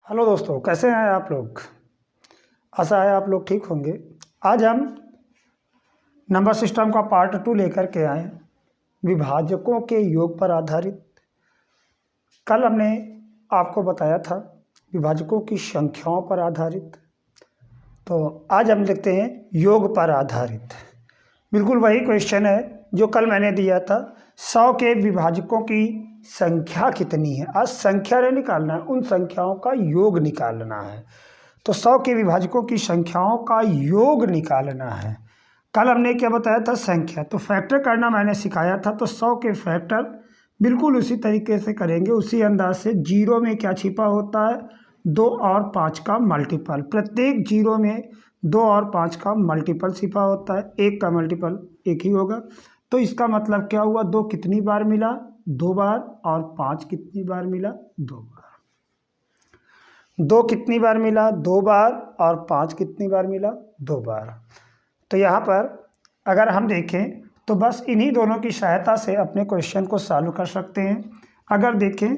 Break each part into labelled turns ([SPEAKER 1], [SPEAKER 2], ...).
[SPEAKER 1] Hello दोस्तों, कैसे हैं आप लोग। आशा है आप लोग ठीक होंगे। आज हम नंबर सिस्टम का पार्ट 2 लेकर के आए हैं, विभाजकों के योग पर आधारित। कल हमने आपको बताया था विभाजकों की संख्याओं पर आधारित, तो आज हम देखते हैं योग पर आधारित। बिल्कुल वही क्वेश्चन है जो कल मैंने दिया था। 100 के विभाजकों की संख्या कितनी है। आज संख्या नहीं निकालना है, उन संख्याओं का योग निकालना है। तो 100 के विभाजकों की संख्याओं का योग निकालना है। कल हमने क्या बताया था, संख्या। तो फैक्टर करना मैंने सिखाया था। तो 100 के फैक्टर बिल्कुल उसी तरीके से करेंगे, उसी अंदाज से। जीरो में क्या छिपा होता है, 2 और 5 का मल्टीपल। प्रत्येक जीरो में 2 और 5 का मल्टीपल छिपा होता है। एक का मल्टीपल एक ही होगा। तो इसका मतलब क्या हुआ, 2 कितनी बार मिला, 2 बार, और 5 कितनी बार मिला, 2 बार। 2 कितनी बार मिला, 2 बार, और 5 कितनी बार मिला, 2 बार। तो यहाँ पर अगर हम देखें तो बस इन्हीं दोनों की सहायता से अपने क्वेश्चन को सॉल्व कर सकते हैं। अगर देखें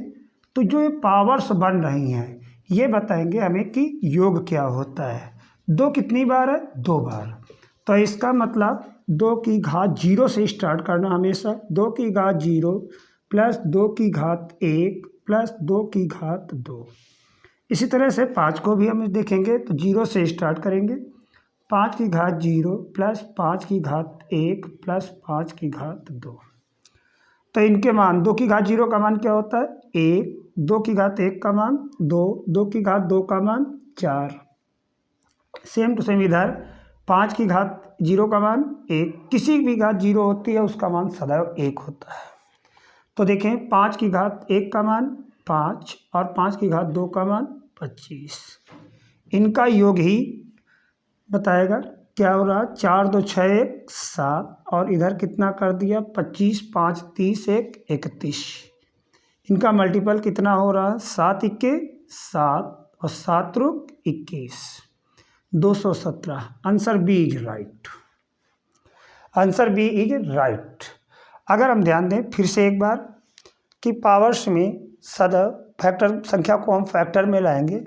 [SPEAKER 1] तो जो ये पावर्स बन रही हैं ये बताएंगे हमें कि योग क्या होता है। 2 कितनी बार है, 2 बार। तो इसका मतलब 2 की घात 0 से स्टार्ट करना हमेशा। 2 की घात 0 प्लस 2 की घात 1 प्लस 2 की घात 2। इसी तरह से 5 को भी हम देखेंगे तो 0 से स्टार्ट करेंगे। 5 की घात 0 प्लस 5 की घात 1 प्लस 5 की घात 2। तो इनके मान, 2 की घात 0 का मान क्या होता है, 1। 2 की घात 1 का मान 2। 2 की घात 2 का मान 4। सेम टू सेम इधर 5 की घात 0 का मान 1। किसी भी घात 0 होती है उसका मान सदैव 1 होता है। तो देखें 5 की घात 1 का मान 5 और 5 की घात 2 का मान 25। इनका योग ही बताएगा क्या हो रहा है। 4 2 6 1 7, और इधर कितना कर दिया, 25 5 30 1 31। इनका मल्टीपल कितना हो रहा है, 7 इक्के 7 और 7 रुक 21, 217। Answer B is right. Answer B is right. अगर हम ध्यान दें फिर से एक बार कि पावर्स में सदैव फैक्टर संख्या को हम फैक्टर में लाएंगे,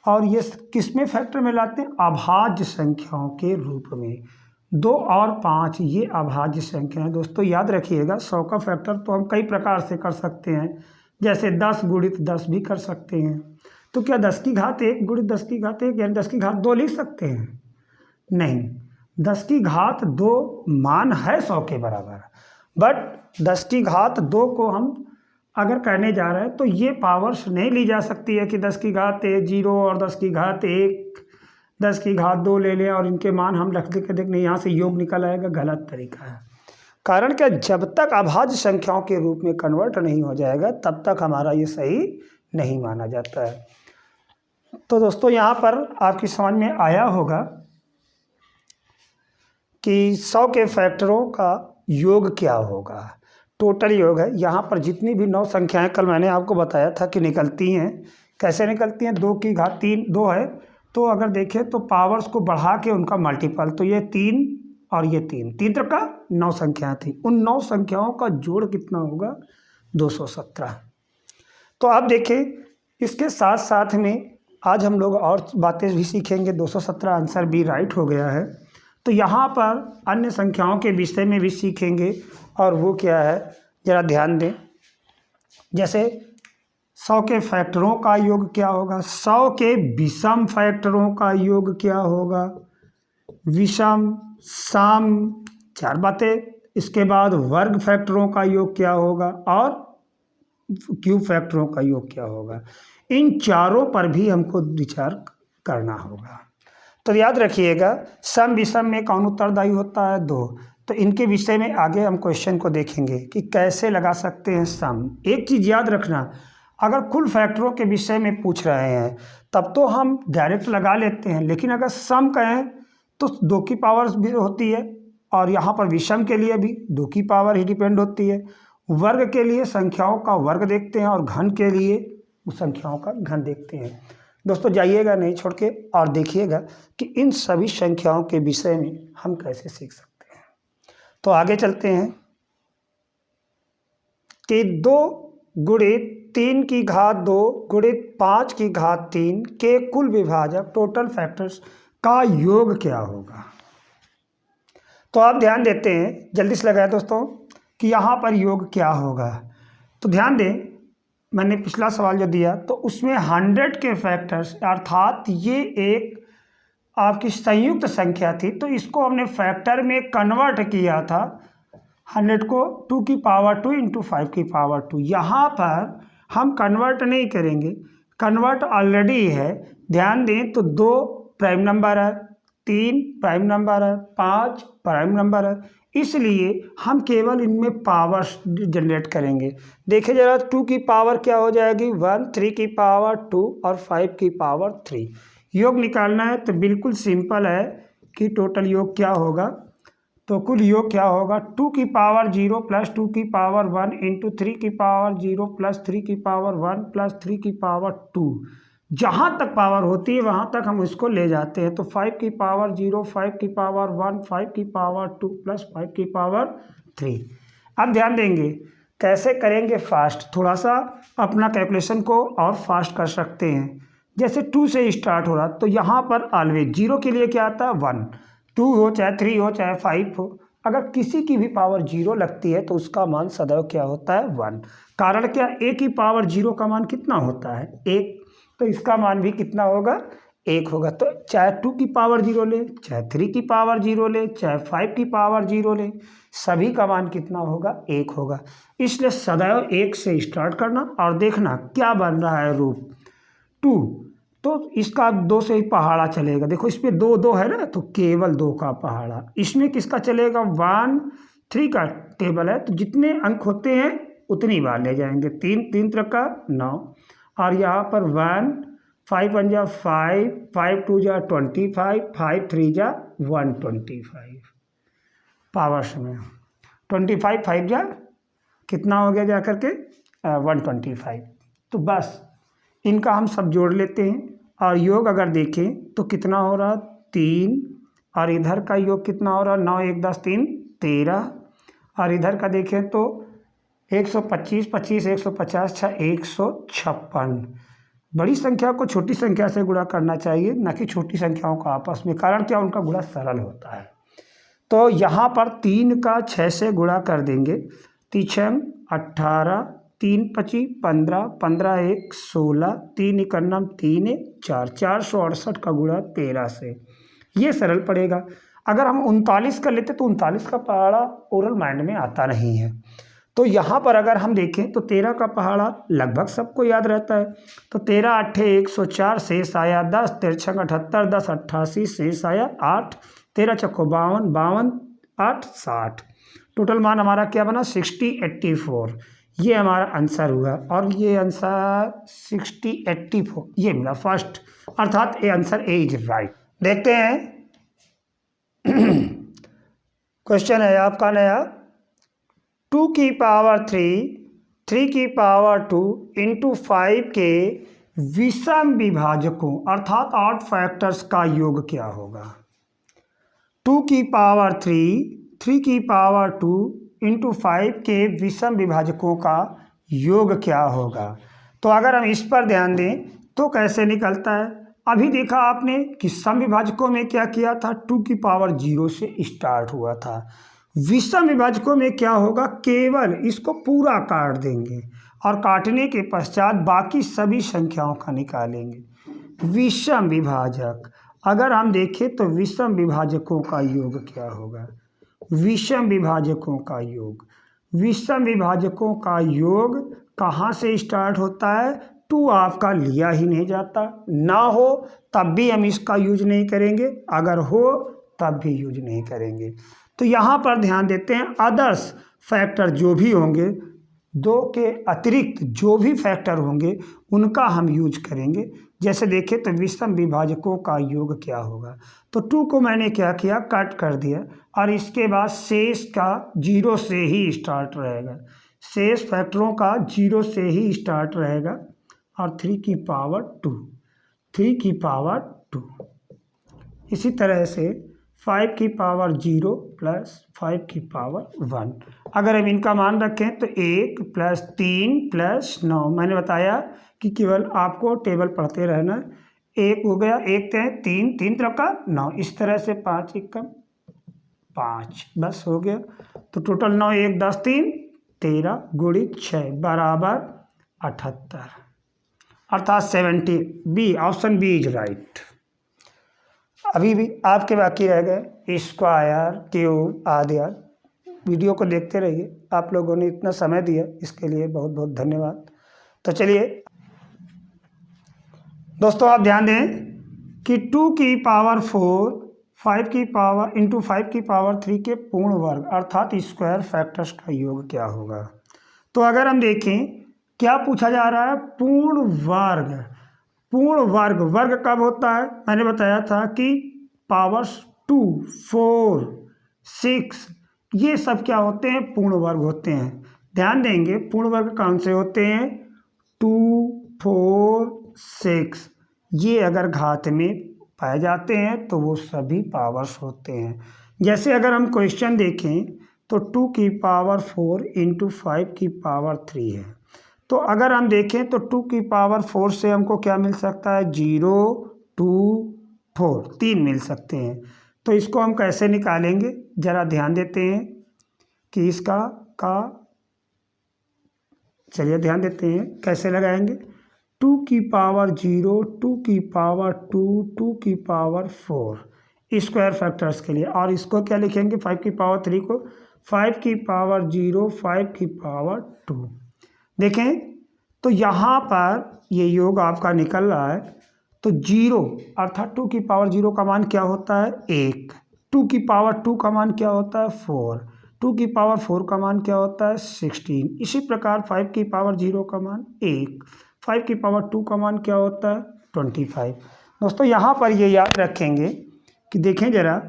[SPEAKER 1] और ये किस में फैक्टर में लाते हैं, अभाज्य संख्याओं के रूप में। 2 और 5 ये अभाज्य संख्या है। दोस्तों याद रखिएगा 100 का फैक्टर तो हम कई प्रकार से कर सकते हैं, जैसे 10 गुणित 10 भी कर सकते हैं। तो क्या 10 की घात 1 गुणित 10 की घात 1 यानी 10 की घात 2 लिख सकते हैं, नहीं। 10 की घात 2 मान है 100 के बराबर, बट 10 की घात 2 को हम अगर करने जा रहे हैं तो ये पावर्स नहीं ली जा सकती है कि 10 की घात 0 और 10 की घात 1, 10 की घात 2 ले लें और इनके मान हम रख के देख नहीं, यहाँ से योग निकल आएगा। गलत तरीका है। कारण क्या, जब तक अभाज्य संख्याओं के रूप में कन्वर्ट नहीं हो जाएगा तब तक हमारा ये सही नहीं माना जाता है। तो दोस्तों यहाँ पर आपकी समझ में आया होगा कि 100 के फैक्टरों का योग क्या होगा। टोटल योग है। यहाँ पर जितनी भी 9 संख्याएं कल मैंने आपको बताया था कि निकलती हैं, कैसे निकलती हैं। 2 की घात 3 2 है, तो अगर देखें तो पावर्स को बढ़ा के उनका मल्टीपल, तो ये 3 और ये 3 तक का 9 संख्याएं थी। उन 9 संख्याओं का जोड़ कितना होगा, 217। तो आप देखें इसके साथ साथ में आज हम लोग और बातें भी सीखेंगे। 217 आंसर बी राइट हो गया है। तो यहाँ पर अन्य संख्याओं के विषय में भी सीखेंगे, और वो क्या है ज़रा ध्यान दें। जैसे 100 के फैक्टरों का योग क्या होगा, 100 के विषम फैक्टरों का योग क्या होगा, विषम सम, 4 बातें। इसके बाद वर्ग फैक्टरों का योग क्या होगा, और क्यूब फैक्टरों का योग क्या होगा। इन चारों पर भी हमको विचार करना होगा। तो याद रखिएगा सम विषम में कौन उत्तरदायी होता है, 2। तो इनके विषय में आगे हम क्वेश्चन को देखेंगे कि कैसे लगा सकते हैं सम। एक चीज़ याद रखना, अगर कुल फैक्टरों के विषय में पूछ रहे हैं तब तो हम डायरेक्ट लगा लेते हैं, लेकिन अगर सम कहें तो 2 की पावर भी होती है, और यहाँ पर विषम के लिए भी 2 की पावर ही डिपेंड होती है। वर्ग के लिए संख्याओं का वर्ग देखते हैं, और घन के लिए संख्याओं का घन देखते हैं। दोस्तों जाइएगा नहीं छोड़ के, और देखिएगा कि इन सभी संख्याओं के विषय में हम कैसे सीख सकते हैं। तो आगे चलते हैं कि 2 गुणित 3 की घात 2 गुणित 5 की घात 3 के कुल विभाजक टोटल फैक्टर्स का योग क्या होगा। तो आप ध्यान देते हैं, जल्दी से लगाए दोस्तों, कि यहाँ पर योग क्या होगा। तो ध्यान दें, मैंने पिछला सवाल जो दिया तो उसमें 100 के फैक्टर्स अर्थात ये एक आपकी संयुक्त संख्या थी, तो इसको हमने फैक्टर में कन्वर्ट किया था। 100 को 2 की पावर 2 इंटू 5 की पावर 2। यहाँ पर हम कन्वर्ट नहीं करेंगे, कन्वर्ट ऑलरेडी है। ध्यान दें तो 2 प्राइम नंबर है, 3 प्राइम नंबर है, 5 प्राइम नंबर है, इसलिए हम केवल इनमें पावर जनरेट करेंगे। देखिए जरा, 2 की पावर क्या हो जाएगी 1, 3 की पावर 2 और 5 की पावर 3। योग निकालना है तो बिल्कुल सिंपल है कि टोटल योग क्या होगा। तो कुल योग क्या होगा, 2 की पावर 0 प्लस 2 की पावर 1 इंटू 3 की पावर 0 प्लस 3 की पावर 1 प्लस 3 की पावर 2। जहाँ तक पावर होती है वहाँ तक हम इसको ले जाते हैं। तो 5 की पावर 0, 5 की पावर 1, 5 की पावर 2 प्लस 5 की पावर 3। अब ध्यान देंगे कैसे करेंगे फास्ट, थोड़ा सा अपना कैलकुलेशन को और फास्ट कर सकते हैं। जैसे 2 से स्टार्ट हो रहा तो यहाँ पर ऑलवेज 0 के लिए क्या आता है 1, 2 हो चाहे 3 हो चाहे 5 हो, अगर किसी की भी पावर 0 लगती है तो उसका मान सदैव क्या होता है 1। कारण क्या, a की पावर 0 का मान कितना होता है 1, तो इसका मान भी कितना होगा 1 होगा। तो चाहे 2 की पावर 0 ले, चाहे 3 की पावर 0 ले, चाहे 5 की पावर 0 ले, सभी का मान कितना होगा 1 होगा। इसलिए सदैव 1 से स्टार्ट करना और देखना क्या बन रहा है रूप 2, तो इसका 2 से ही पहाड़ा चलेगा। देखो इस पर 2 2 है ना, तो केवल 2 का पहाड़ा। इसमें किसका चलेगा 1 3 का टेबल है, तो जितने अंक होते हैं उतनी बार ले जाएंगे। 3 3 तरह का 9, और यहाँ पर 1 5 1 जा 5, 5 2 जा 25, 5 3 जा 125 पावर्स में 25 5 जा कितना हो गया जा करके 125। तो बस इनका हम सब जोड़ लेते हैं और योग अगर देखें तो कितना हो रहा 3, और इधर का योग कितना हो रहा 9 1 10 3 13, और इधर का देखें तो 125 25 150 6 156। बड़ी संख्या को छोटी संख्या से गुणा करना चाहिए, न कि छोटी संख्याओं का आपस में, कारण क्या उनका गुणा सरल होता है। तो यहाँ पर 3 का 6 से गुणा कर देंगे, 3 18, 3 25 15, 15 1 16, 3 91 3 4, 468 का गुणा 13 से, ये सरल पड़ेगा। अगर हम 39 कर लेते तो 39 का पहाड़ा ओरल माइंड में आता नहीं है। तो यहाँ पर अगर हम देखें तो 13 का पहाड़ा लगभग सबको याद रहता है। तो 13 8 104, शेष आया 10, 13 6 78, 10 88, शेष आया 8, 13 चक्को 52, 52 8 60। टोटल मान हमारा क्या बना 60 84, ये हमारा आंसर हुआ। और ये आंसर 60 84 ये मिला फर्स्ट, अर्थात ये आंसर ए इज राइट। देखते हैं क्वेश्चन है आपका नया, 2 की पावर 3, 3 की पावर 2 इंटू 5 के विषम विभाजकों अर्थात ऑड फैक्टर्स का योग क्या होगा। 2 की पावर 3, 3 की पावर 2 इंटू 5 के विषम विभाजकों का योग क्या होगा। तो अगर हम इस पर ध्यान दें तो कैसे निकलता है। अभी देखा आपने कि सम विभाजकों में क्या किया था, 2 की पावर 0 से स्टार्ट हुआ था। विषम विभाजकों में क्या होगा, केवल इसको पूरा काट देंगे और काटने के पश्चात बाकी सभी संख्याओं का निकालेंगे। विषम विभाजक अगर हम देखें तो विषम विभाजकों का योग क्या होगा, विषम विभाजकों का योग, विषम विभाजकों का योग कहाँ से स्टार्ट होता है, 2 आपका लिया ही नहीं जाता, ना हो तब भी हम इसका यूज नहीं करेंगे, अगर हो तब भी यूज नहीं करेंगे। तो यहाँ पर ध्यान देते हैं अदर्स फैक्टर जो भी होंगे, 2 के अतिरिक्त जो भी फैक्टर होंगे उनका हम यूज करेंगे। जैसे देखें तो विषम विभाजकों का योग क्या होगा, तो 2 को मैंने क्या किया कट कर दिया और इसके बाद शेष का 0 से ही स्टार्ट रहेगा, शेष फैक्टरों का 0 से ही स्टार्ट रहेगा और 3 की पावर 2, 3 की पावर 2। इसी तरह से 5 की पावर 0 प्लस 5 की पावर 1। अगर हम इनका मान रखें तो 1 प्लस 3 प्लस 9। मैंने बताया कि केवल आपको टेबल पढ़ते रहना। 1 हो गया, 1 3 3 3 का 9, इस तरह से 5 1 5, बस हो गया। तो टोटल 9 1 10 3 13 गुणित 6 बराबर 78, अर्थात 70। B, option B is right. अभी भी आपके बाकी रह गए स्क्वायर, क्यूब आदि। वीडियो को देखते रहिए। आप लोगों ने इतना समय दिया, इसके लिए बहुत बहुत धन्यवाद। तो चलिए दोस्तों, आप ध्यान दें कि 2 की पावर 4 5 की पावर इंटू 5 की पावर 3 के पूर्ण वर्ग अर्थात स्क्वायर फैक्टर्स का योग क्या होगा। तो अगर हम देखें क्या पूछा जा रहा है, पूर्ण वर्ग। पूर्ण वर्ग, वर्ग कब होता है, मैंने बताया था कि पावर्स 2 4 6 ये सब क्या होते हैं, पूर्ण वर्ग होते हैं। ध्यान देंगे पूर्ण वर्ग कौन से होते हैं, 2 4 6 ये अगर घात में पाए जाते हैं तो वो सभी पावर्स होते हैं। जैसे अगर हम क्वेश्चन देखें तो 2 की पावर 4 इंटू 5 की पावर 3 है। तो अगर हम देखें तो 2 की पावर 4 से हमको क्या मिल सकता है, 0 2 4 3 मिल सकते हैं। तो इसको हम कैसे निकालेंगे, ज़रा ध्यान देते हैं कि इसका चलिए ध्यान देते हैं कैसे लगाएंगे। 2 की पावर 0 2 की पावर 2 2 की पावर 4 स्क्वायर फैक्टर्स के लिए, और इसको क्या लिखेंगे 5 की पावर 3 को 5 की पावर 0 5 की पावर 2। देखें तो यहाँ पर ये योग आपका निकल रहा है। तो 0 अर्थात 2 की पावर 0 का मान क्या होता है, 1। 2 की पावर 2 का मान क्या होता है, 4। 2 की पावर 4 का मान क्या होता है, 16। इसी प्रकार 5 की पावर 0 का मान 1। 5 की पावर 2 का मान क्या होता है, 25। दोस्तों यहाँ पर ये याद रखेंगे कि देखें ज़रा,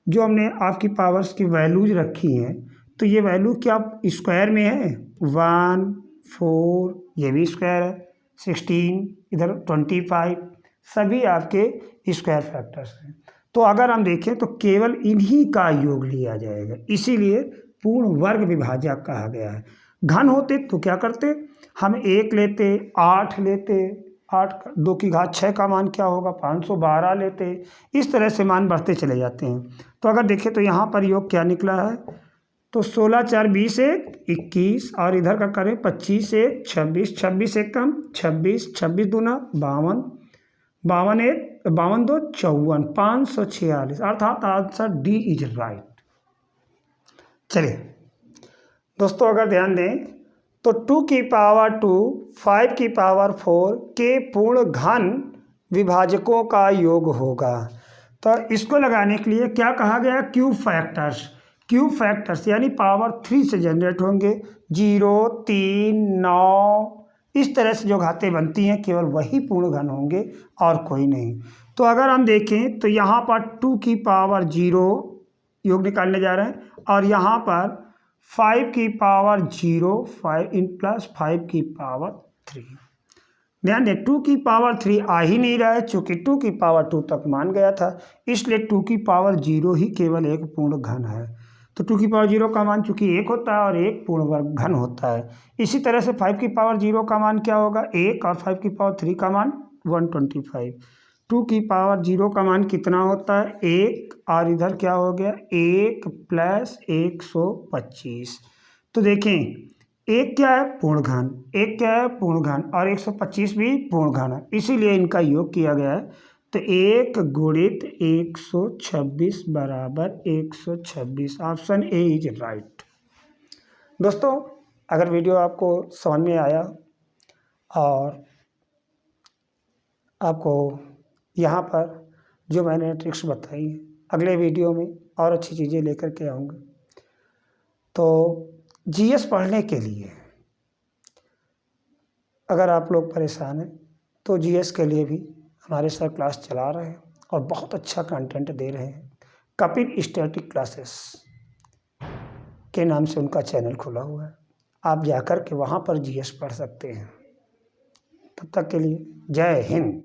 [SPEAKER 1] जो हमने आपकी पावर्स की वैल्यूज रखी हैं तो ये वैल्यू क्या स्क्वायर में है, 1 4 ये भी स्क्वायर है, 16 इधर 25 सभी आपके स्क्वायर फैक्टर्स हैं। तो अगर हम देखें तो केवल इन्हीं का योग लिया जाएगा, इसीलिए पूर्ण वर्ग विभाजक कहा गया है। घन होते तो क्या करते, हम 1 लेते, 8 लेते, 8 2 की घात 6 का मान क्या होगा, 512 लेते। इस तरह से मान बढ़ते चले जाते हैं। तो अगर देखें तो यहाँ पर योग क्या निकला है, तो 16 4 20 1 21, और इधर का करें 25 1 26 26 1 कम 26 26 दूना 52 52 1 52 2 54 546, अर्थात आंसर डी इज राइट। चलिए दोस्तों अगर ध्यान दें तो 2 की पावर 2 5 की पावर 4 के पूर्ण घन विभाजकों का योग होगा। तो इसको लगाने के लिए क्या कहा गया, क्यूब फैक्टर्स। क्यूब फैक्टर्स यानी पावर 3 से जनरेट होंगे, 0 3 9 इस तरह से जो घातें बनती हैं केवल वही पूर्ण घन होंगे और कोई नहीं। तो अगर हम देखें तो यहाँ पर 2 की पावर 0 योग निकालने जा रहे हैं, और यहाँ पर 5 की पावर 0 5 इन प्लस 5 की पावर 3। ध्यान दें 2 की पावर 3 आ ही नहीं रहा है, चूँकि 2 की पावर 2 तक मान गया था, इसलिए 2 की पावर 0 ही केवल एक पूर्ण घन है। तो 2 की पावर 0 का मान चूँकि 1 होता है और 1 पूर्ण वर्ग घन होता है। इसी तरह से 5 की पावर 0 का मान क्या होगा, 1, और 5 की पावर 3 का मान 125। 2 की पावर 0 का मान कितना होता है, 1, और इधर क्या हो गया 1 प्लस 125। तो देखें 1 क्या है, पूर्ण घन, 1 क्या है, पूर्ण घन, और 125 भी पूर्ण घन है, इसीलिए इनका योग किया गया है। तो 1 गुणित 126 बराबर 126, ऑप्शन ए इज राइट। दोस्तों अगर वीडियो आपको समझ में आया और आपको यहाँ पर जो मैंने ट्रिक्स बताई, अगले वीडियो में और अच्छी चीज़ें लेकर के आऊँगा। तो जीएस पढ़ने के लिए अगर आप लोग परेशान हैं तो जीएस के लिए भी हमारे सर क्लास चला रहे हैं और बहुत अच्छा कंटेंट दे रहे हैं। कपिल स्टैटिक क्लासेस के नाम से उनका चैनल खुला हुआ है, आप जाकर के वहाँ पर जीएस पढ़ सकते हैं। तब तक के लिए जय हिंद।